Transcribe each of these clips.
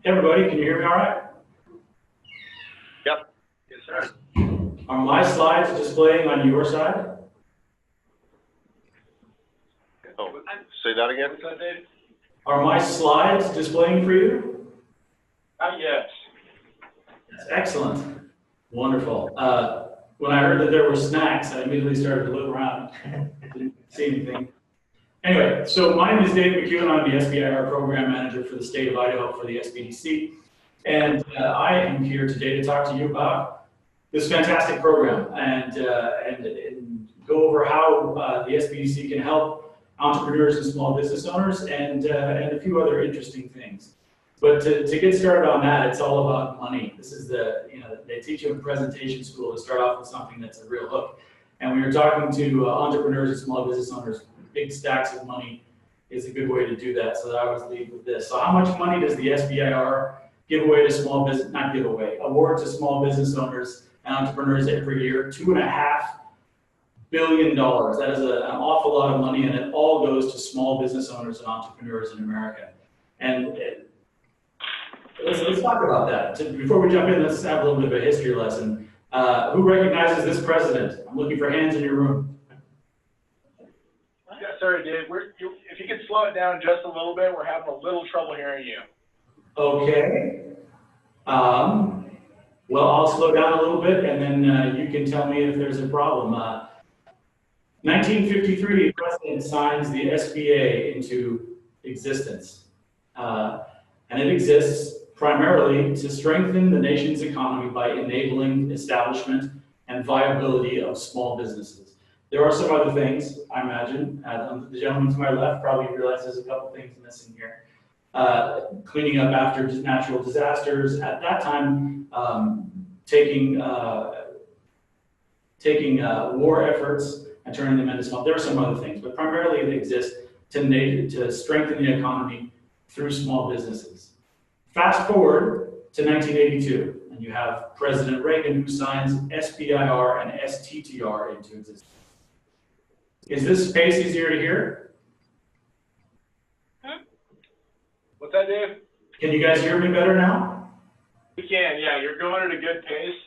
Everybody, can you hear me all right? Yep. Yes, sir. Are my slides displaying on your side? Oh, say that again? Are my slides displaying for you? Yes. That's excellent. Wonderful. When I heard that there were snacks, I immediately started to look around. Didn't see anything. Anyway, so my name is Dave McEwen. I'm the SBIR program manager for the state of Idaho for the SBDC. And I am here today to talk to you about this fantastic program and go over how the SBDC can help entrepreneurs and small business owners and a few other interesting things. But to get started on that, it's all about money. This is they teach you in presentation school to start off with something that's a real hook. And when you're talking to entrepreneurs and small business owners, big stacks of money is a good way to do that. So I always lead with this. So how much money does the SBIR give away to small business, not give away, award to small business owners and entrepreneurs every year? $2.5 billion. That is an awful lot of money, and it all goes to small business owners and entrepreneurs in America. And let's talk about that. Before we jump in, let's have a little bit of a history lesson. Who recognizes this president? I'm looking for hands in your room. Yeah, sorry, Dave. If you could slow it down just a little bit, we're having a little trouble hearing you. Okay. Well, I'll slow down a little bit, and then you can tell me if there's a problem. 1953, the president signs the SBA into existence. And it exists primarily to strengthen the nation's economy by enabling establishment and viability of small businesses. There are some other things, I imagine. The gentleman to my left probably realizes there's a couple things missing here. Cleaning up after natural disasters. At that time, taking war efforts and turning them into small. There are some other things, but primarily they exist to strengthen the economy through small businesses. Fast forward to 1982, and you have President Reagan who signs SBIR and STTR into existence. Is this space easier to hear? What's that, Dave? Can you guys hear me better now? We can, yeah. You're going at a good pace.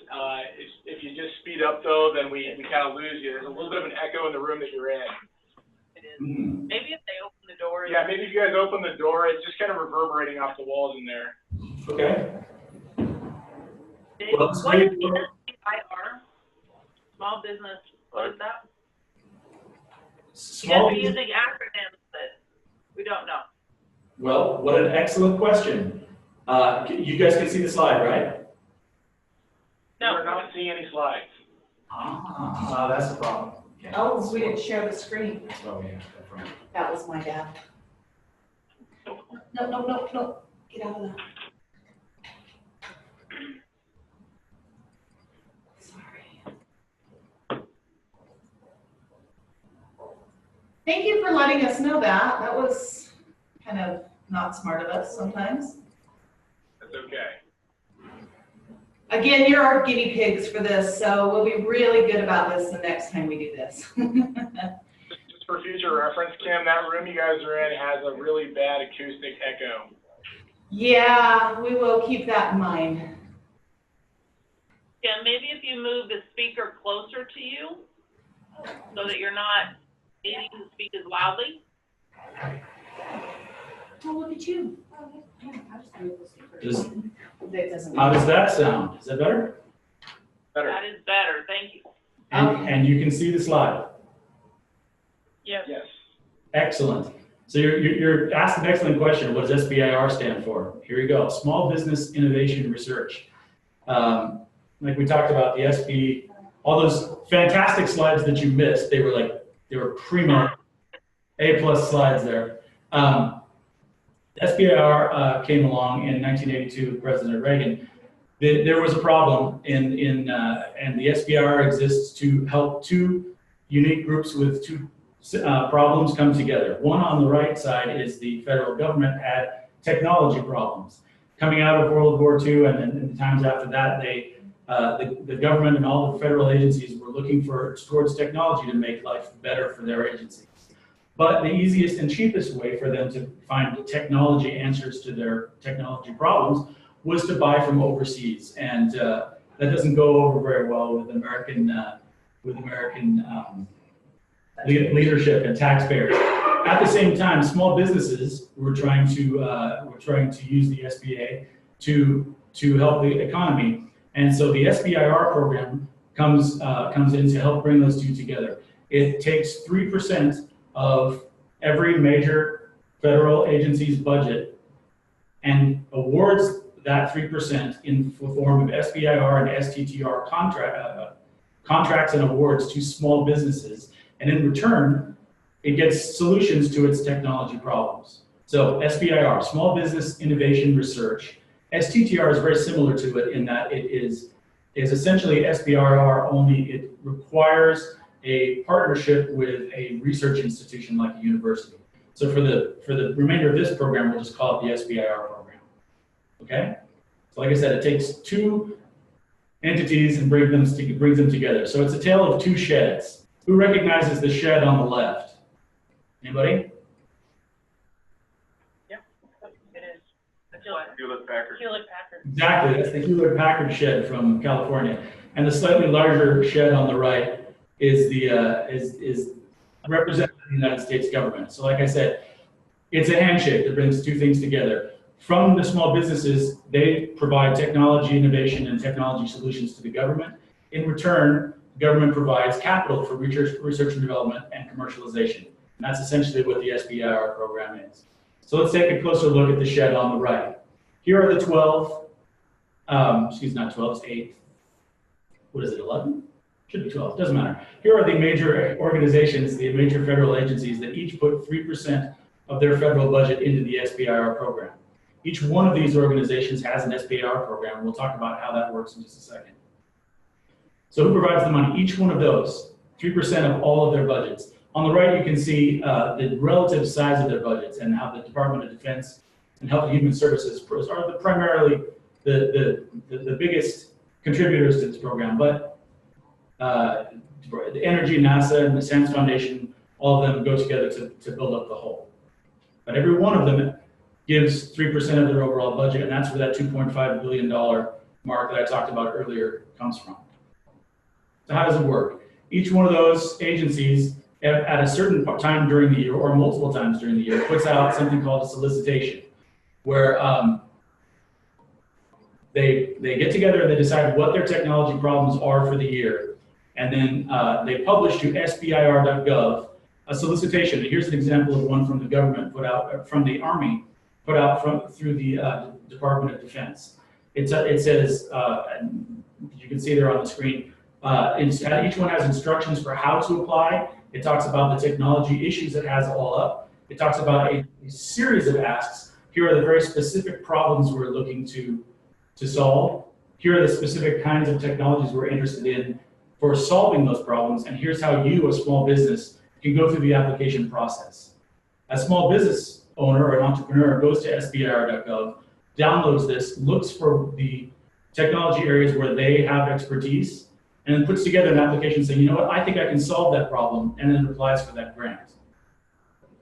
If you just speed up, though, then we kind of lose you. There's a little bit of an echo in the room that you're in. It is. Maybe if they open the door. Yeah, maybe if you guys open the door, it's just kind of reverberating off the walls in there. Okay. What is SBIR? Small business. What is that? You guys are using acronyms that we don't know. Well, what an excellent question. You guys can see the slide, right? No. We're not seeing any slides. That's the problem. Yeah. Oh, we didn't share the screen. Oh, yeah, that's right. That was my bad. No. Get out of that. Sorry. Thank you for letting us know that. That was kind of not smart of us sometimes. That's okay. Again, you're our guinea pigs for this, so we'll be really good about this the next time we do this. Just for future reference, Kim, that room you guys are in has a really bad acoustic echo. Yeah, we will keep that in mind. Yeah, maybe if you move the speaker closer to you so that you're not needing to speak as loudly. Oh, look at you. How does that sound? Is that better? Better. That is better. Thank you. And you can see the slide. Yes. Yes. Excellent. So you're asked an excellent question. What does SBIR stand for? Here you go. Small Business Innovation Research. Like we talked about, the SB, all those fantastic slides that you missed, they were primo A+ slides there. SBIR came along in 1982 with President Reagan. There was a problem and the SBIR exists to help two unique groups with two problems come together. One on the right side is the federal government had technology problems. Coming out of World War II and then in the times after that, the government and all the federal agencies were looking towards technology to make life better for their agencies. But the easiest and cheapest way for them to find technology answers to their technology problems was to buy from overseas. And that doesn't go over very well with American leadership and taxpayers. At the same time, small businesses were trying to use the SBA to help the economy. And so the SBIR program comes in to help bring those two together. It takes 3% of every major federal agency's budget and awards that 3% in the form of SBIR and STTR contracts and awards to small businesses. And in return, it gets solutions to its technology problems. So SBIR, Small Business Innovation Research. STTR is very similar to it in that it is essentially SBIR, only it requires a partnership with a research institution like a university. So for the remainder of this program, we'll just call it the SBIR program. Okay? So like I said, it takes two entities and brings them together. So it's a tale of two sheds. Who recognizes the shed on the left? Anybody? Yeah, it is. Hewlett-Packard. Hewlett-Packard. Exactly, that's the Hewlett-Packard shed from California. And the slightly larger shed on the right is representing the United States government. So like I said, it's a handshake that brings two things together. From the small businesses, they provide technology innovation and technology solutions to the government. In return, the government provides capital for research and development and commercialization. And that's essentially what the SBIR program is. So let's take a closer look at the shed on the right. Here are the 12, not 12, it's 8. What is it, 11? Should be 12, doesn't matter. Here are the major organizations, the major federal agencies that each put 3% of their federal budget into the SBIR program. Each one of these organizations has an SBIR program. We'll talk about how that works in just a second. So who provides the money? Each one of those, 3% of all of their budgets. On the right, you can see the relative size of their budgets and how the Department of Defense and Health and Human Services are primarily the biggest contributors to this program. But the Energy, NASA, and the Science Foundation, all of them go together to build up the whole. But every one of them gives 3% of their overall budget, and that's where that $2.5 billion mark that I talked about earlier comes from. So how does it work? Each one of those agencies, at a certain time during the year, or multiple times during the year, puts out something called a solicitation, where they get together and they decide what their technology problems are for the year. And then they publish to SBIR.gov a solicitation. And here's an example of one from the government put out, from the Army, put out through the Department of Defense. It says, and you can see there on the screen, each one has instructions for how to apply. It talks about the technology issues it has all up. It talks about a series of asks. Here are the very specific problems we're looking to solve. Here are the specific kinds of technologies we're interested in for solving those problems. And here's how you, a small business, can go through the application process. A small business owner or an entrepreneur goes to SBIR.gov, downloads this, looks for the technology areas where they have expertise, and then puts together an application saying, you know what, I think I can solve that problem, and then applies for that grant.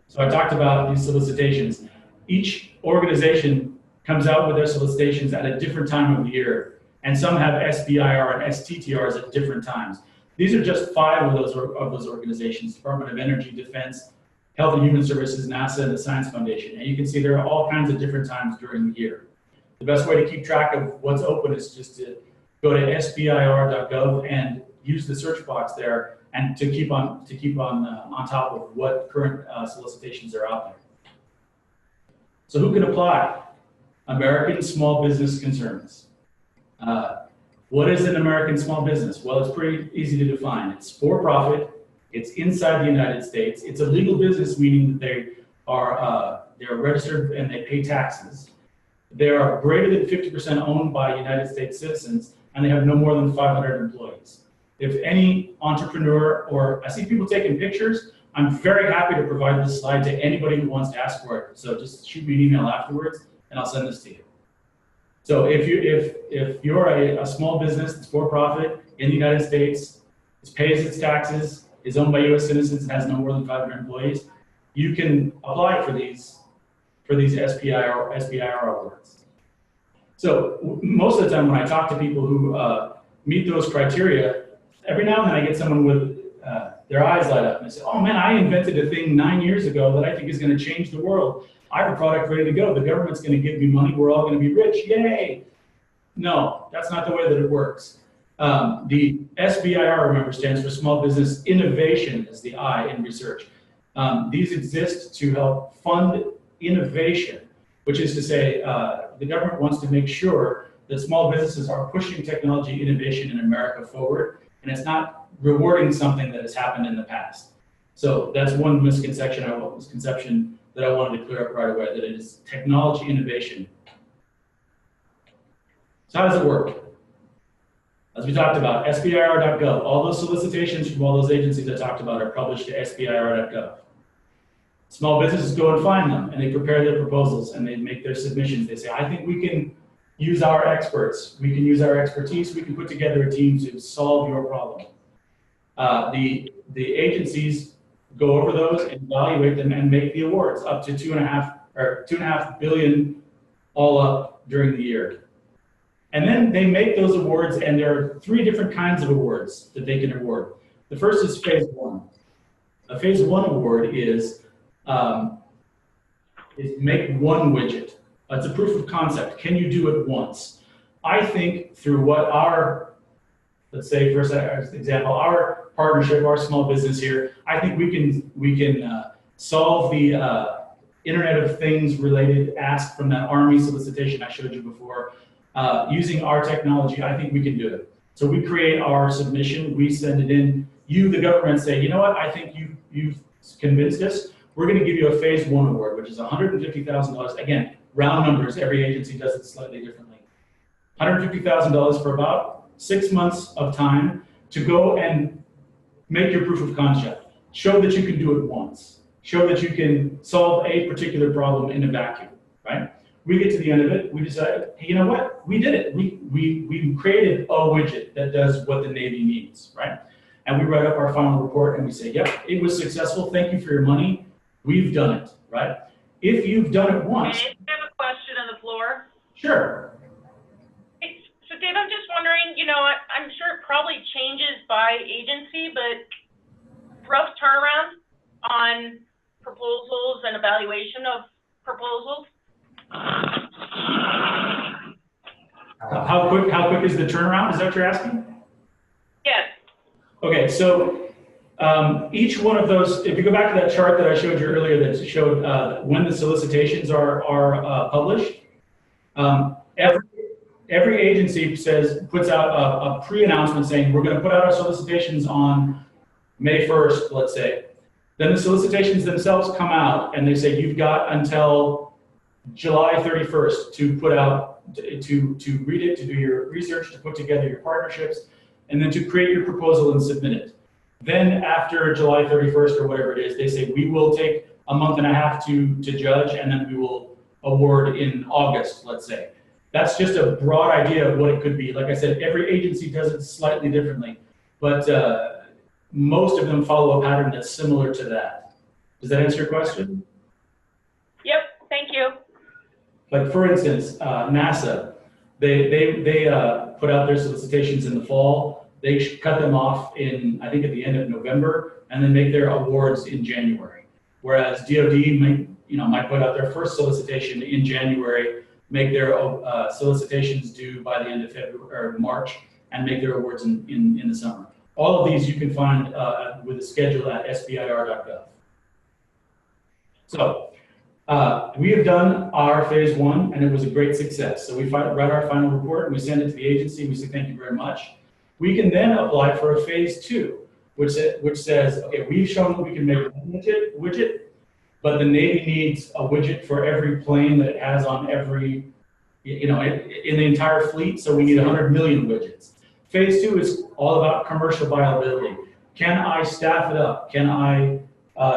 So I talked about these solicitations. Each organization comes out with their solicitations at a different time of the year, and some have SBIR and STTRs at different times. These are just 5 of those organizations: Department of Energy, Defense, Health and Human Services, NASA, and the Science Foundation. And you can see there are all kinds of different times during the year. The best way to keep track of what's open is just to go to SBIR.gov and use the search box there, and to keep on top of what current solicitations are out there. So who can apply? American small business concerns. What is an American small business? Well, it's pretty easy to define. It's for profit. It's inside the United States. It's a legal business, meaning that they are registered and they pay taxes. They are greater than 50% owned by United States citizens, and they have no more than 500 employees. If any entrepreneur, or I see people taking pictures, I'm very happy to provide this slide to anybody who wants to ask for it. So just shoot me an email afterwards, and I'll send this to you. So if you're a small business that's for profit in the United States, pays its taxes, is owned by U.S. citizens, and has no more than 500 employees, you can apply for these SBIR awards. So most of the time when I talk to people who meet those criteria, every now and then I get someone with their eyes light up and they say, oh man, I invented a thing 9 years ago that I think is going to change the world. I have a product ready to go. The government's going to give me money. We're all going to be rich. Yay. No, that's not the way that it works. The SBIR, remember, stands for Small Business Innovation, is the I in research. These exist to help fund innovation, which is to say the government wants to make sure that small businesses are pushing technology innovation in America forward, and it's not rewarding something that has happened in the past. So that's one misconception that I wanted to clear up right away, that it is technology innovation. So how does it work? As we talked about, SBIR.gov, all those solicitations from all those agencies I talked about are published to SBIR.gov. Small businesses go and find them, and they prepare their proposals, and they make their submissions. They say, I think we can use our experts, we can use our expertise, we can put together a team to solve your problem. The agencies go over those and evaluate them and make the awards up to $2.5 billion all up during the year. And then they make those awards, and there are 3 different kinds of awards that they can award. The first is phase 1. A phase 1 award is make one widget. It's a proof of concept. Can you do it once? I think through what our, let's say for example, our partnership, our small business here, I think we can solve the Internet of Things related ask from that Army solicitation I showed you before. Using our technology, I think we can do it. So we create our submission, we send it in. You, the government, say, you know what? I think you've convinced us. We're going to give you a phase 1 award, which is $150,000. Again, round numbers. Every agency does it slightly differently. $150,000 for about 6 months of time to go and make your proof of concept. Show that you can do it once. Show that you can solve a particular problem in a vacuum, right? We get to the end of it, we decide, hey, you know what? We did it. We created a widget that does what the Navy needs, right? And we write up our final report and we say, yep, it was successful. Thank you for your money. We've done it, right? If you've done it once. I have a question on the floor. Sure. So Dave, I'm just wondering, you know, I'm sure it probably changes by agency, but rough turnaround on proposals and evaluation of proposals? How quick is the turnaround? Is that what you're asking? Yes. Okay, so each one of those, if you go back to that chart that I showed you earlier that showed when the solicitations are published, every agency puts out a pre-announcement saying we're going to put out our solicitations on May 1st, let's say. Then the solicitations themselves come out and they say you've got until July 31st to put out, to read it, to do your research, to put together your partnerships, and then to create your proposal and submit it. Then after July 31st or whatever it is, they say we will take a month and a half to judge, and then we will award in August, let's say. That's just a broad idea of what it could be. Like I said, every agency does it slightly differently, but most of them follow a pattern that's similar to that. Does that answer your question? Yep, thank you. Like for instance, NASA, they put out their solicitations in the fall. They cut them off in, I think, at the end of November, and then make their awards in January. Whereas DoD might put out their first solicitation in January, make their solicitations due by the end of February or March, and make their awards in the summer. All of these you can find with a schedule at SBIR.gov. So we have done our phase 1, and it was a great success. So we write our final report, and we send it to the agency. We say thank you very much. We can then apply for a phase 2, which says, okay, we've shown that we can make a widget, but the Navy needs a widget for every plane that it has on every, in the entire fleet. So we need 100 million widgets. Phase 2 is all about commercial viability. Can I staff it up? Can I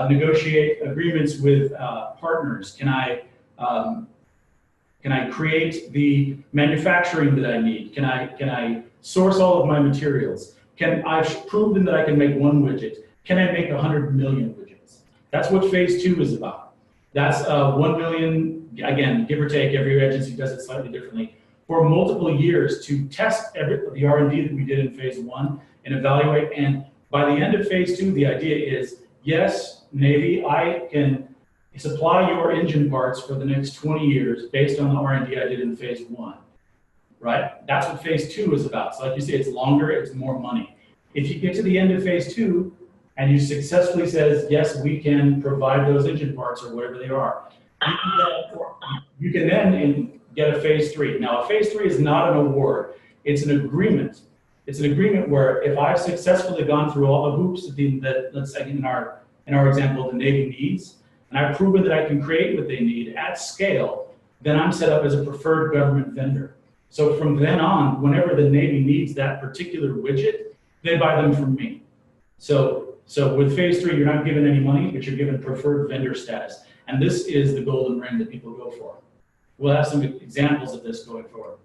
negotiate agreements with partners? Can I create the manufacturing that I need? Can I source all of my materials? I've proven that I can make one widget. Can I make 100 million widgets? That's what phase 2 is about. That's 1 million, again, give or take, every agency does it slightly differently, for multiple years to test the R&D that we did in phase 1 and evaluate. And by the end of phase 2, the idea is, yes, Navy, I can supply your engine parts for the next 20 years based on the R&D I did in phase 1, right? That's what phase 2 is about. So like you say, it's longer, it's more money. If you get to the end of phase 2 and you successfully says, yes, we can provide those engine parts or whatever they are, you can then get a phase 3. Now, a phase 3 is not an award, it's an agreement. It's an agreement where if I've successfully gone through all the hoops that let's say in our example, the Navy needs, and I've proven that I can create what they need at scale, then I'm set up as a preferred government vendor. So from then on, whenever the Navy needs that particular widget, they buy them from me. So with phase 3, you're not given any money, but you're given preferred vendor status. And this is the golden ring that people go for. We'll have some examples of this going forward.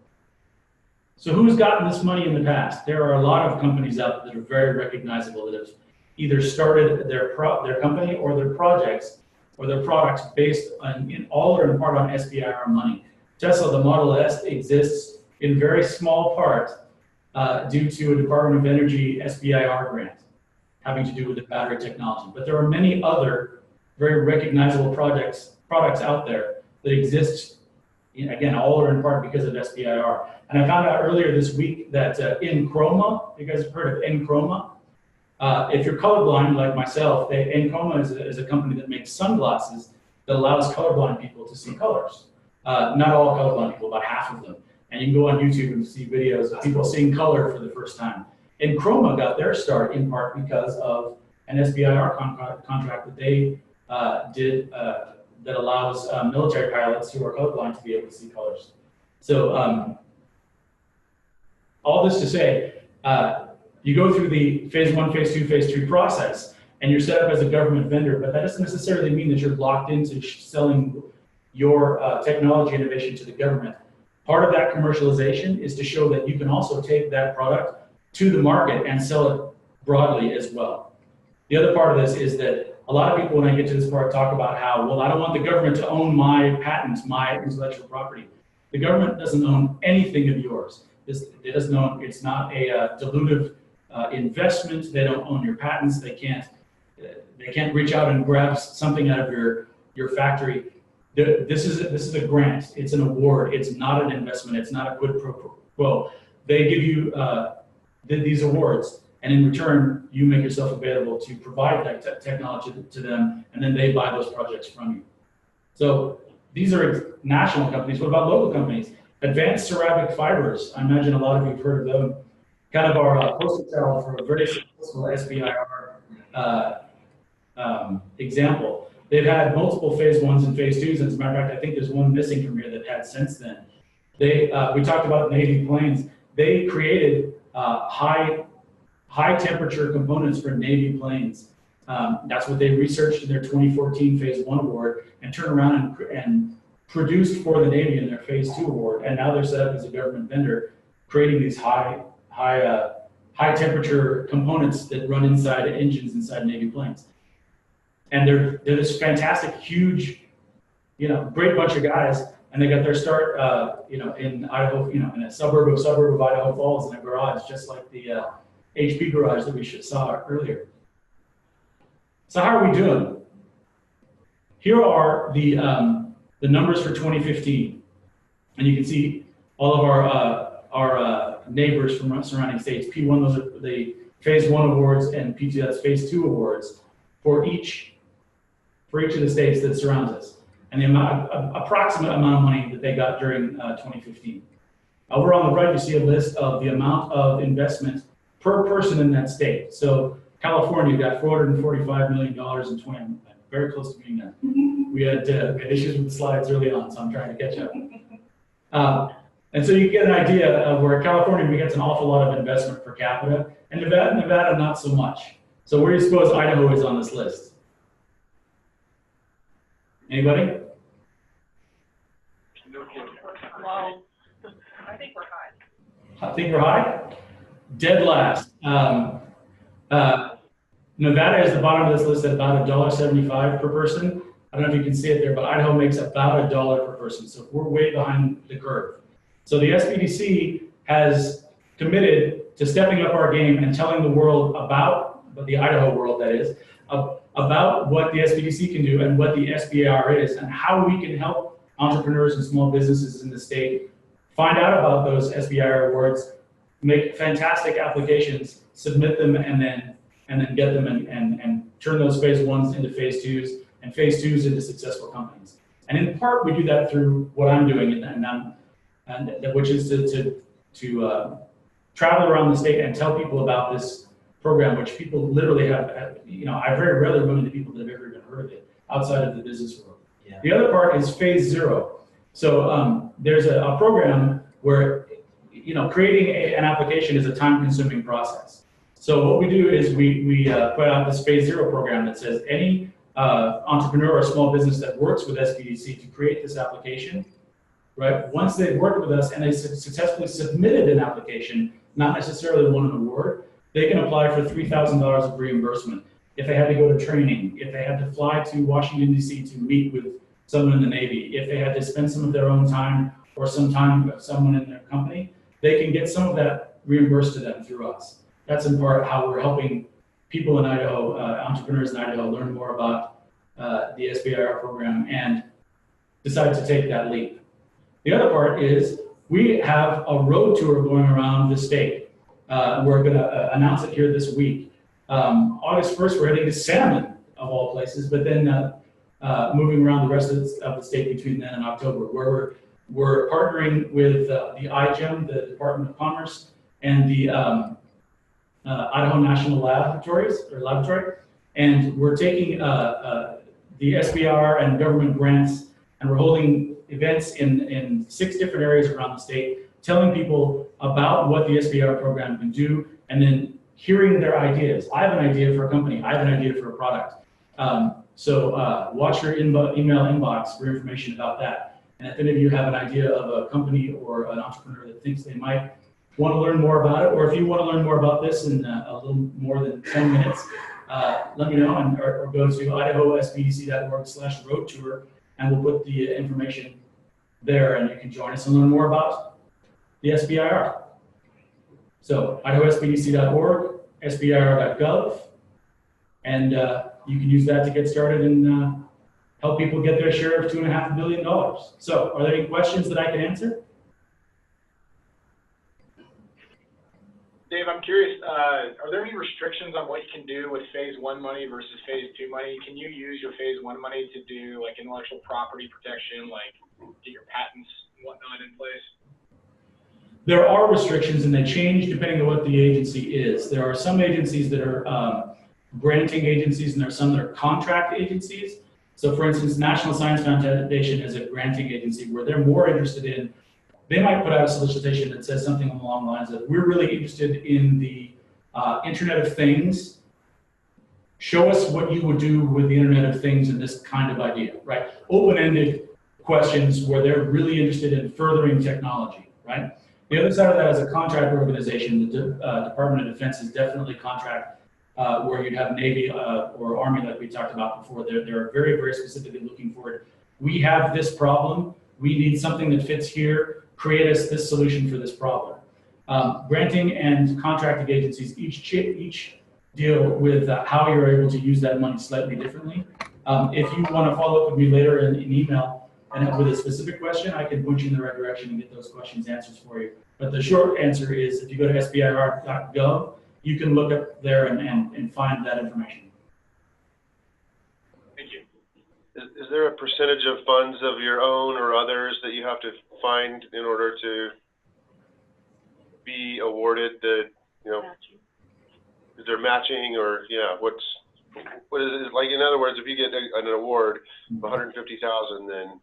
So who's gotten this money in the past? There are a lot of companies out there that are very recognizable that have either started their company or their projects or their products based on, in all or in part, on SBIR money. Tesla, the Model S, exists in very small part due to a Department of Energy SBIR grant having to do with the battery technology. But there are many other very recognizable products out there that exist, again, all or in part because of SBIR. And I found out earlier this week that Enchroma, you guys have heard of Enchroma? If you're colorblind like myself, Enchroma is a company that makes sunglasses that allows colorblind people to see colors. Not all colorblind people, about half of them. And you can go on YouTube and see videos of people seeing color for the first time. Enchroma got their start in part because of an SBIR contract that they did that allows military pilots who are colorblind to be able to see colors. So all this to say, you go through the phase 1, phase 2, phase 3 process, and you're set up as a government vendor, but that doesn't necessarily mean that you're locked into selling your technology innovation to the government. Part of that commercialization is to show that you can also take that product to the market and sell it broadly as well. The other part of this is that a lot of people, when I get to this part, talk about how, well, I don't want the government to own my patents, my intellectual property. The government doesn't own anything of yours. It doesn't own, it's not a dilutive investment. They don't own your patents. They can't reach out and grab something out of your factory. This is a grant. It's an award. It's not an investment. It's not a quid pro quo. They give you these awards, and in return, you make yourself available to provide that technology to them, and then they buy those projects from you. So these are national companies. What about local companies? Advanced Ceramic Fibers. I imagine a lot of you have heard of them. Kind of our poster child for a very successful SBIR example. They've had multiple phase 1s and phase 2s. As a matter of fact, I think there's one missing from here that had since then. We talked about Navy planes. They created high temperature components for Navy planes. That's what they researched in their 2014 phase 1 award and turned around and produced for the Navy in their phase 2 award. And now they're set up as a government vendor, creating these high temperature components that run inside engines inside Navy planes. And they're this fantastic, huge, great bunch of guys. And they got their start, in Idaho, in a suburb of Idaho Falls in a garage, just like the HP garage that we saw earlier. So how are we doing? Here are the numbers for 2015, and you can see all of our neighbors from surrounding states. P1, those are the phase 1 awards, and P2, that's phase 2 awards for each of the states that surrounds us, and the approximate amount of money that they got during 2015. Over on the right, you see a list of the amount of investment per person in that state. So California got $445 million in 20. I'm very close to being done. We had issues with the slides early on, so I'm trying to catch up. And so you get an idea of where California gets an awful lot of investment per capita, and Nevada not so much. So where do you suppose Idaho is on this list? Anybody? Well, I think we're high. I think we're high. Dead last. Nevada is the bottom of this list at about $1.75 per person. I don't know if you can see it there, but Idaho makes about $1 per person. So we're way behind the curve. So the SBDC has committed to stepping up our game and telling the world about, the Idaho world that is, about what the SBDC can do and what the SBIR is and how we can help entrepreneurs and small businesses in the state find out about those SBIR awards, make fantastic applications, submit them, and then get them and turn those phase 1s into phase 2s and phase 2s into successful companies. And in part, we do that through what I'm doing, which is to travel around the state and tell people about this program, which people literally have, I very rarely run into people that have ever even heard of it outside of the business world. Yeah. The other part is phase 0. So there's a program where, creating an application is a time-consuming process. So what we do is we put out this phase 0 program that says any entrepreneur or small business that works with SBDC to create this application, right? Once they've worked with us and they successfully submitted an application, not necessarily won an award, they can apply for $3,000 of reimbursement. If they had to go to training, if they had to fly to Washington, D.C. to meet with someone in the Navy, if they had to spend some of their own time or some time with someone in their company, they can get some of that reimbursed to them through us. That's in part how we're helping people in Idaho, entrepreneurs in Idaho, learn more about the SBIR program and decide to take that leap. The other part is we have a road tour going around the state. We're going to announce it here this week. August 1st, we're heading to Salmon, of all places, but then moving around the rest of the state between then and October, where we're partnering with the IGEM, the Department of Commerce, and the Idaho National Laboratory, and we're taking the SBIR and government grants, and we're holding events in 6 different areas around the state, telling people about what the SBIR program can do, and then hearing their ideas. I have an idea for a company. I have an idea for a product. So watch your email inbox for information about that. And if any of you have an idea of a company or an entrepreneur that thinks they might want to learn more about it, or if you want to learn more about this in a little more than 10 minutes, let me know, or go to idahosbdc.org/road tour, and we'll put the information there, and you can join us and learn more about the SBIR. So idahosbdc.org, sbir.gov, and you can use that to get started and help people get their share of $2.5 billion. So are there any questions that I can answer? Dave, I'm curious, are there any restrictions on what you can do with phase 1 money versus phase 2 money? Can you use your phase 1 money to do like intellectual property protection, like get your patents and whatnot in place? There are restrictions, and they change depending on what the agency is. There are some agencies that are granting agencies, and there are some that are contract agencies. So for instance, National Science Foundation is a granting agency where they're more interested in, they might put out a solicitation that says something along the lines of, we're really interested in the Internet of Things. Show us what you would do with the Internet of Things and this kind of idea, right? Open-ended questions where they're really interested in furthering technology, right? The other side of that is a contract organization. The Department of Defense is definitely contract where you'd have Navy or Army like we talked about before. They're very, very specifically looking for it. We have this problem. We need something that fits here. Create us this solution for this problem. Granting and contracting agencies each deal with how you're able to use that money slightly differently. If you want to follow up with me later in email and with a specific question, I can point you in the right direction and get those questions answers for you. But the short answer is, if you go to sbir.gov, you can look up there and find that information. Thank you. Is there a percentage of funds of your own or others that you have to find in order to be awarded the, is there matching or, what is it like? In other words, if you get an award of $150,000, then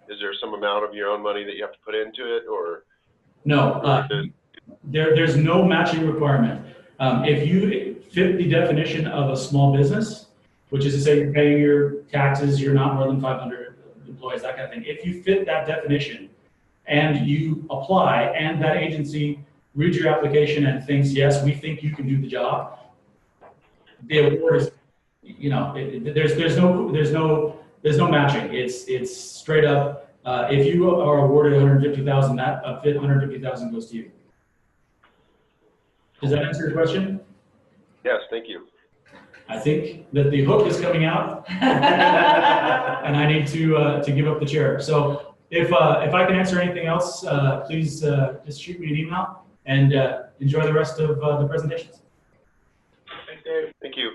is there some amount of your own money that you have to put into it, or? No, there's no matching requirement. If you fit the definition of a small business, which is to say you're paying your taxes, you're not more than 500 employees, that kind of thing. If you fit that definition and you apply and that agency reads your application and thinks, yes, we think you can do the job, the award is, you know, there's no matching. It's straight up. If you are awarded 150,000, that 150,000 goes to you. Does that answer your question? Yes, thank you. I think that the hook is coming out, and I need to give up the chair. So if I can answer anything else, please just shoot me an email and enjoy the rest of the presentations. Thanks, Dave. Thank you.